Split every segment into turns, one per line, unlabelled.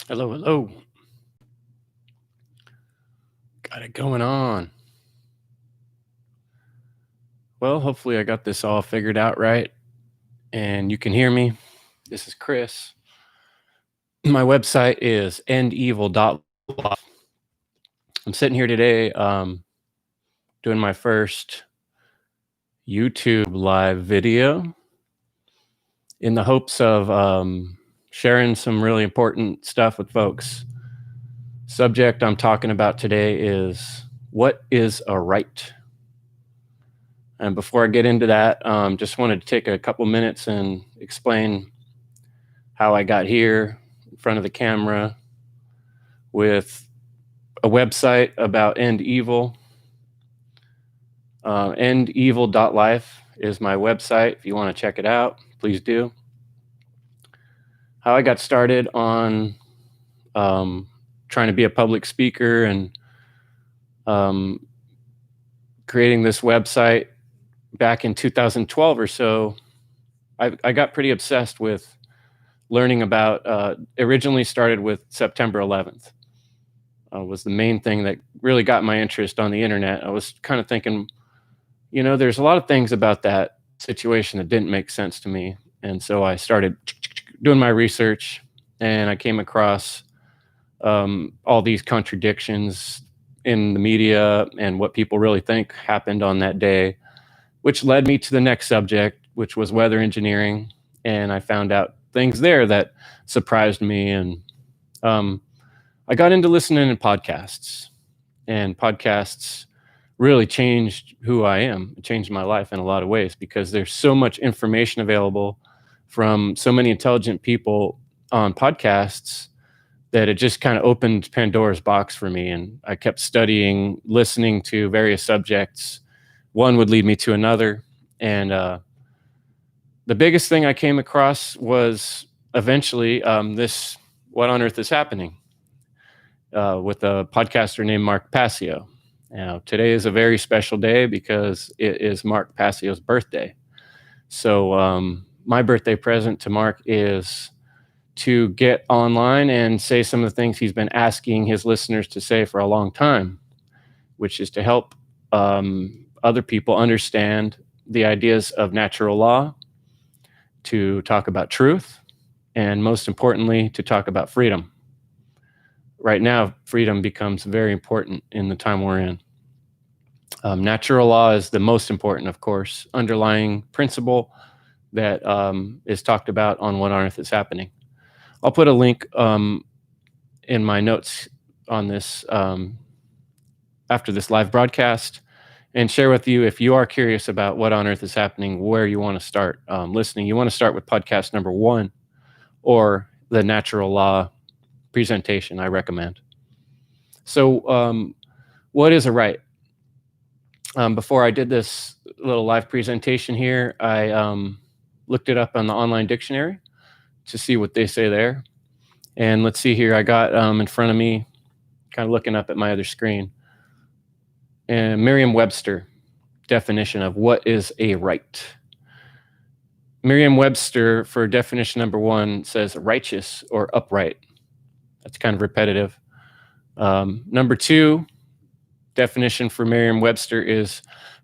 Hello, hello. Got it going on. Well, hopefully I got this all figured out right and you can hear me. This is Chris. My website is endevil.life. I'm sitting here today doing my first YouTube live video in the hopes of sharing some really important stuff with folks. Subject I'm talking about today is what is a right? And before I get into that, just wanted to take a couple minutes and explain how I got here in front of the camera with a website about end evil. Endevil.life is my website. If you want to check it out, please do. How I got started on trying to be a public speaker and creating this website back in 2012 or so, I got pretty obsessed with learning about, originally started with September 11th. Was the main thing that really got my interest on the internet. I was kind of thinking, there's a lot of things about that situation that didn't make sense to me. And so I started doing my research and I came across all these contradictions in the media and what people really think happened on that day, which led me to the next subject, which was weather engineering. And I found out things there that surprised me. And I got into listening to podcasts, and podcasts really changed who I am. It changed my life in a lot of ways because there's so much information available from so many intelligent people on podcasts that it just kind of opened Pandora's box for me. And I kept studying, listening to various subjects. One would lead me to another. And the biggest thing I came across was eventually this, what on earth is happening? With a podcaster named Mark Passio. Now, today is a very special day because it is Mark Passio's birthday. So my birthday present to Mark is to get online and say some of the things he's been asking his listeners to say for a long time, which is to help other people understand the ideas of natural law, to talk about truth, and most importantly, to talk about freedom. Right now, freedom becomes very important in the time we're in. Natural law is the most important, of course, underlying principle that is talked about on What on Earth is Happening. I'll put a link in my notes on this after this live broadcast and share with you if you are curious about what on earth is happening, where you want to start listening. You want to start with podcast number 1 or the natural law presentation I recommend. So what is a right? Before I did this little live presentation here, I looked it up on the online dictionary to see what they say there. And let's see here, I got in front of me, kind of looking up at my other screen, and Merriam-Webster definition of what is a right. Merriam-Webster for definition number 1 says righteous or upright. That's kind of repetitive. Number 2 definition for Merriam-Webster is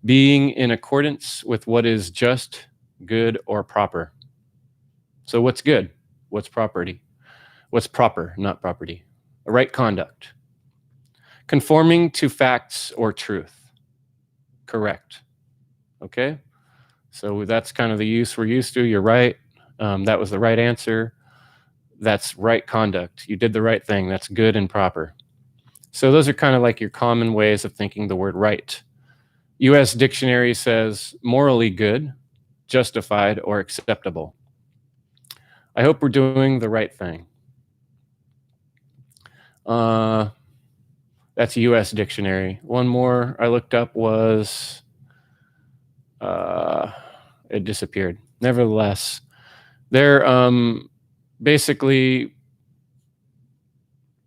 being in accordance with what is just, good, or proper. So what's good? What's property? What's proper, not property? A right conduct. Conforming to facts or truth. Correct. Okay? So that's kind of the use we're used to. You're right. That was the right answer. That's right conduct. You did the right thing. That's good and proper. So those are kind of like your common ways of thinking the word right. U.S. dictionary says morally good, justified, or acceptable. I hope we're doing the right thing. That's a U.S. dictionary. One more I looked up was, it disappeared. Nevertheless, they're basically,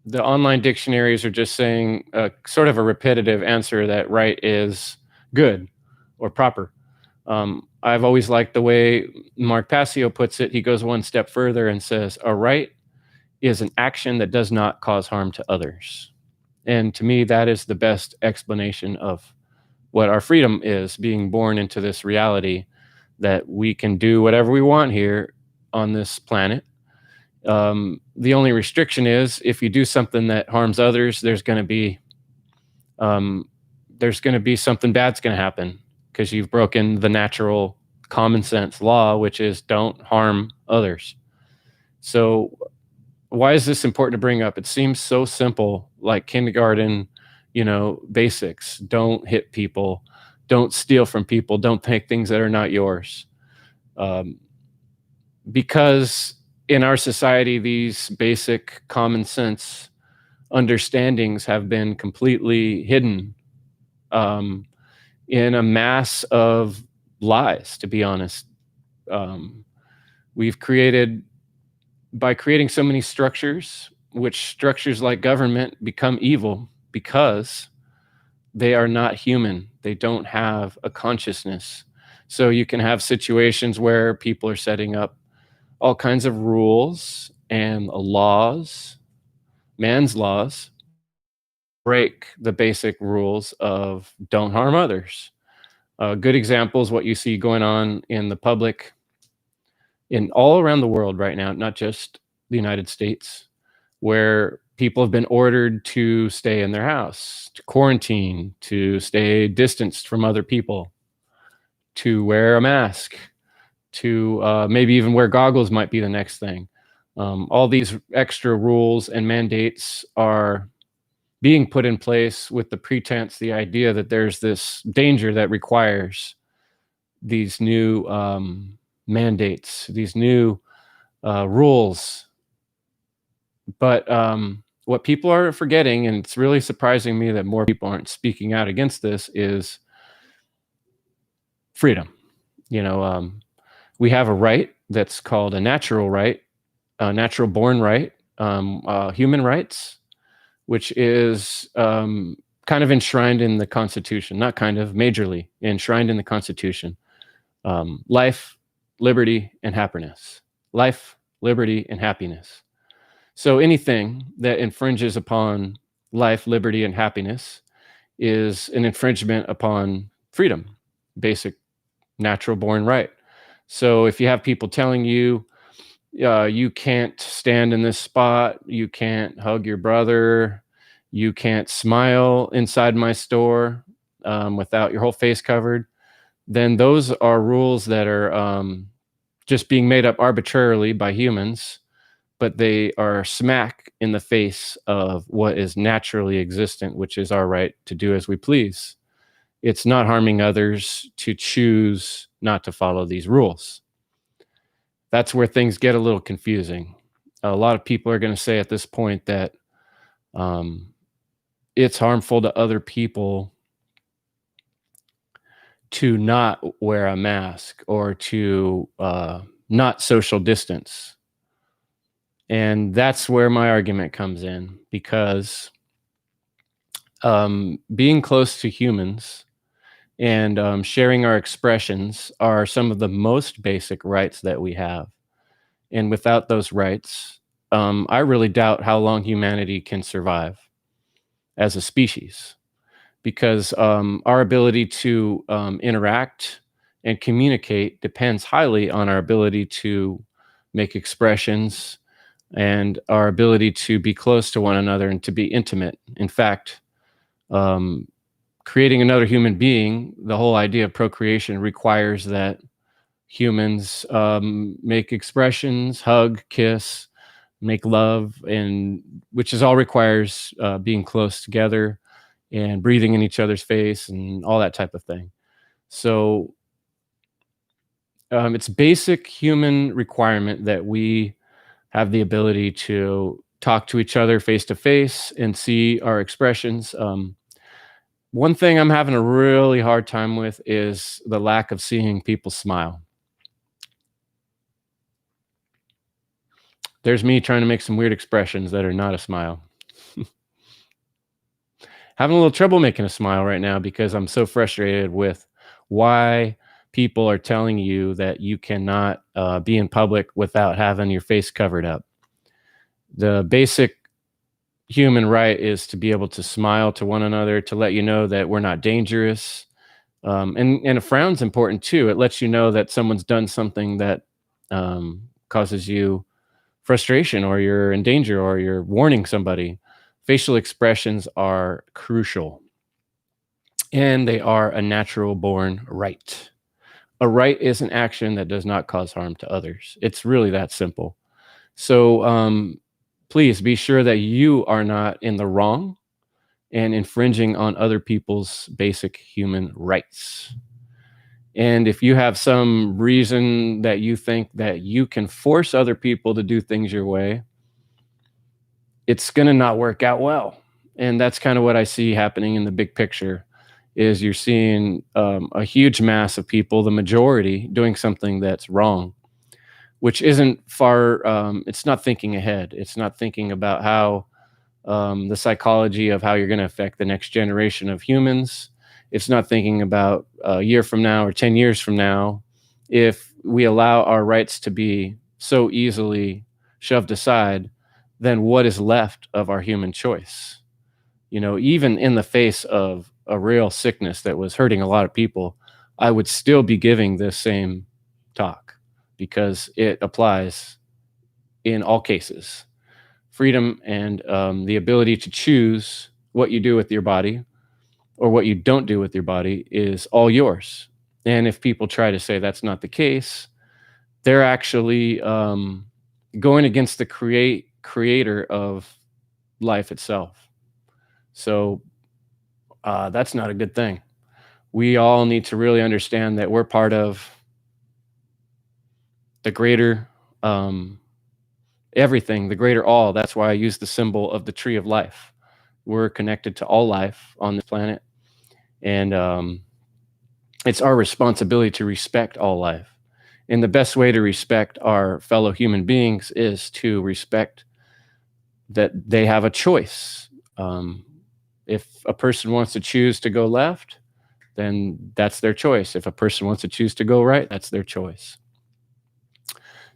the online dictionaries are just saying sort of a repetitive answer that right is good or proper. I've always liked the way Mark Passio puts it. He goes one step further and says, a right is an action that does not cause harm to others. And to me, that is the best explanation of what our freedom is, being born into this reality that we can do whatever we want here on this planet. The only restriction is if you do something that harms others, um, there's going to be something bad's going to happen because you've broken the natural common sense law, which is don't harm others. So why is this important to bring up? It seems so simple, like kindergarten, basics. Don't hit people, don't steal from people, don't take things that are not yours. Um, because in our society, these basic common sense understandings have been completely hidden um, in a mass of lies, to be honest. Um, we've created, by creating so many structures, which structures like government become evil because they are not human. They don't have a consciousness. So you can have situations where people are setting up all kinds of rules and laws, man's laws, break the basic rules of don't harm others. A good example is what you see going on in the public in all around the world right now, not just the United States, where people have been ordered to stay in their house, to quarantine, to stay distanced from other people, to wear a mask, to maybe even wear goggles might be the next thing. All these extra rules and mandates are being put in place with the pretense, the idea that there's this danger that requires these new mandates, these new rules. But what people are forgetting, and it's really surprising me that more people aren't speaking out against this, is freedom. We have a right that's called a natural right, a natural born right, human rights, which is kind of enshrined in the Constitution, not kind of, majorly enshrined in the Constitution. Life, liberty, and happiness. Life, liberty, and happiness. So anything that infringes upon life, liberty, and happiness is an infringement upon freedom, basic natural born right. So if you have people telling you, you can't stand in this spot, you can't hug your brother, you can't smile inside my store without your whole face covered, then those are rules that are just being made up arbitrarily by humans, but they are smack in the face of what is naturally existent, which is our right to do as we please. It's not harming others to choose not to follow these rules. That's where things get a little confusing. A lot of people are going to say at this point that it's harmful to other people to not wear a mask or to not social distance. And that's where my argument comes in, because being close to humans and sharing our expressions are some of the most basic rights that we have. And without those rights, I really doubt how long humanity can survive as a species, because our ability to interact and communicate depends highly on our ability to make expressions and our ability to be close to one another and to be intimate. In fact, creating another human being, the whole idea of procreation requires that humans make expressions, hug, kiss, make love, and which is all requires being close together and breathing in each other's face and all that type of thing. So it's basic human requirement that we have the ability to talk to each other face to face and see our expressions. One thing I'm having a really hard time with is the lack of seeing people smile. There's me trying to make some weird expressions that are not a smile. Having a little trouble making a smile right now because I'm so frustrated with why people are telling you that you cannot be in public without having your face covered up. The basic human right is to be able to smile to one another, to let you know that we're not dangerous. And a frown's important too. It lets you know that someone's done something that causes you frustration, or you're in danger, or you're warning somebody. Facial expressions are crucial, and they are a natural born right. A right is an action that does not cause harm to others. It's really that simple. So please be sure that you are not in the wrong and infringing on other people's basic human rights. And if you have some reason that you think that you can force other people to do things your way, it's going to not work out well. And that's kind of what I see happening in the big picture. Is you're seeing a huge mass of people, the majority, doing something that's wrong, which isn't far. It's not thinking ahead. It's not thinking about how the psychology of how you're going to affect the next generation of humans. It's not thinking about a year from now or 10 years from now. If we allow our rights to be so easily shoved aside, then what is left of our human choice? Even in the face of a real sickness that was hurting a lot of people, I would still be giving this same talk because it applies in all cases. Freedom and the ability to choose what you do with your body or what you don't do with your body is all yours. And if people try to say that's not the case, they're actually going against the creator of life itself. So that's not a good thing. We all need to really understand that we're part of the greater everything, the greater all. That's why I use the symbol of the tree of life. We're connected to all life on this planet. And it's our responsibility to respect all life. And the best way to respect our fellow human beings is to respect that they have a choice. If a person wants to choose to go left, then that's their choice. If a person wants to choose to go right, that's their choice.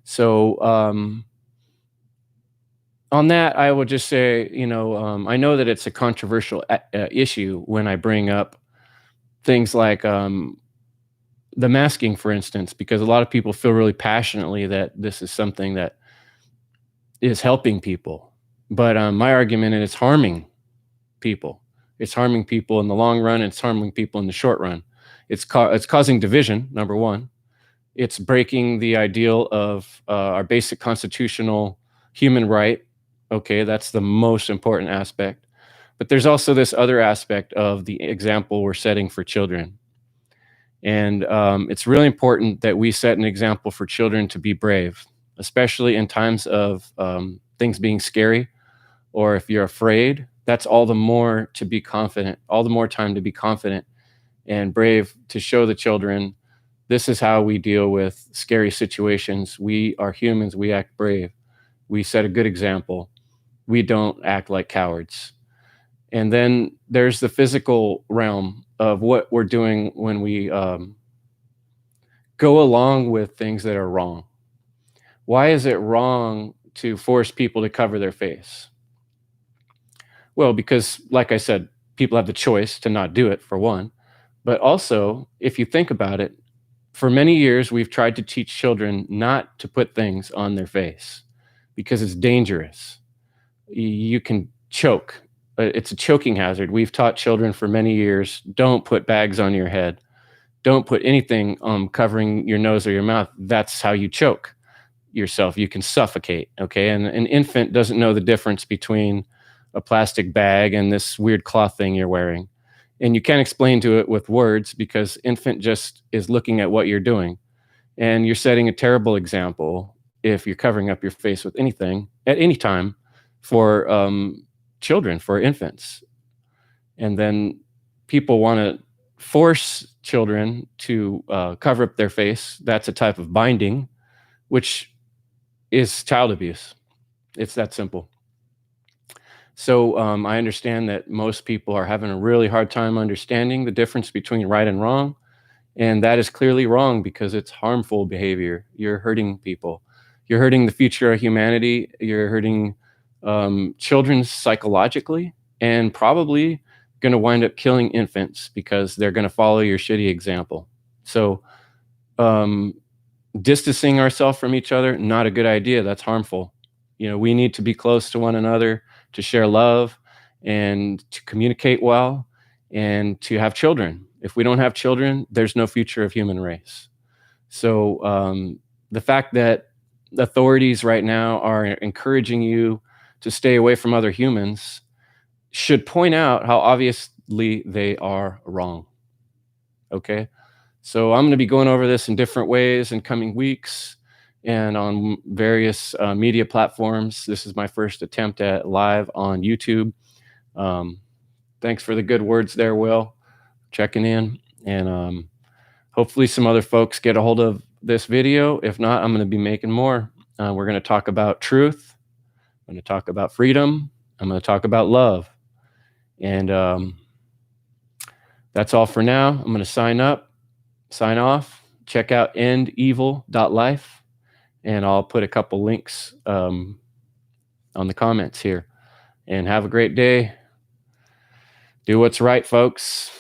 So on that, I would just say, I know that it's a controversial issue when I bring up things like the masking, for instance, because a lot of people feel really passionately that this is something that is helping people. But my argument is it's harming people. It's harming people in the long run. It's harming people in the short run. It's causing division, number one. It's breaking the ideal of our basic constitutional human right. Okay, that's the most important aspect. But there's also this other aspect of the example we're setting for children. And it's really important that we set an example for children to be brave, especially in times of things being scary, or if you're afraid. That's all the more to be confident, all the more time to be confident and brave, to show the children this is how we deal with scary situations. We are humans. We act brave. We set a good example. We don't act like cowards. And then there's the physical realm of what we're doing when we go along with things that are wrong. Why is it wrong to force people to cover their face? Well, because, like I said, people have the choice to not do it, for one. But also, if you think about it, for many years, we've tried to teach children not to put things on their face because it's dangerous. You can choke. It's a choking hazard. We've taught children for many years, don't put bags on your head. Don't put anything covering your nose or your mouth. That's how you choke yourself. You can suffocate, okay? And an infant doesn't know the difference between a plastic bag and this weird cloth thing you're wearing. And you can't explain to it with words because infant just is looking at what you're doing. And you're setting a terrible example if you're covering up your face with anything at any time for children, for infants. And then people want to force children to cover up their face. That's a type of binding, which is child abuse. It's that simple. So I understand that most people are having a really hard time understanding the difference between right and wrong. And that is clearly wrong because it's harmful behavior. You're hurting people. You're hurting the future of humanity. You're hurting children psychologically, and probably going to wind up killing infants because they're going to follow your shitty example. So, um, distancing ourselves from each other, not a good idea. That's harmful. We need to be close to one another, to share love and to communicate well and to have children. If we don't have children, there's no future of human race. So, the fact that authorities right now are encouraging you to stay away from other humans should point out how obviously they are wrong. Okay. So I'm going to be going over this in different ways in coming weeks and on various media platforms. This is my first attempt at live on YouTube. Um, Thanks for the good words there, Will, checking in. And hopefully some other folks get a hold of this video. If not, I'm going to be making more. We're going to talk about truth. I'm going to talk about freedom. I'm going to talk about love. And that's all for now. I'm going to sign off. Check out endevil.life. And I'll put a couple links on the comments here. And have a great day. Do what's right, folks.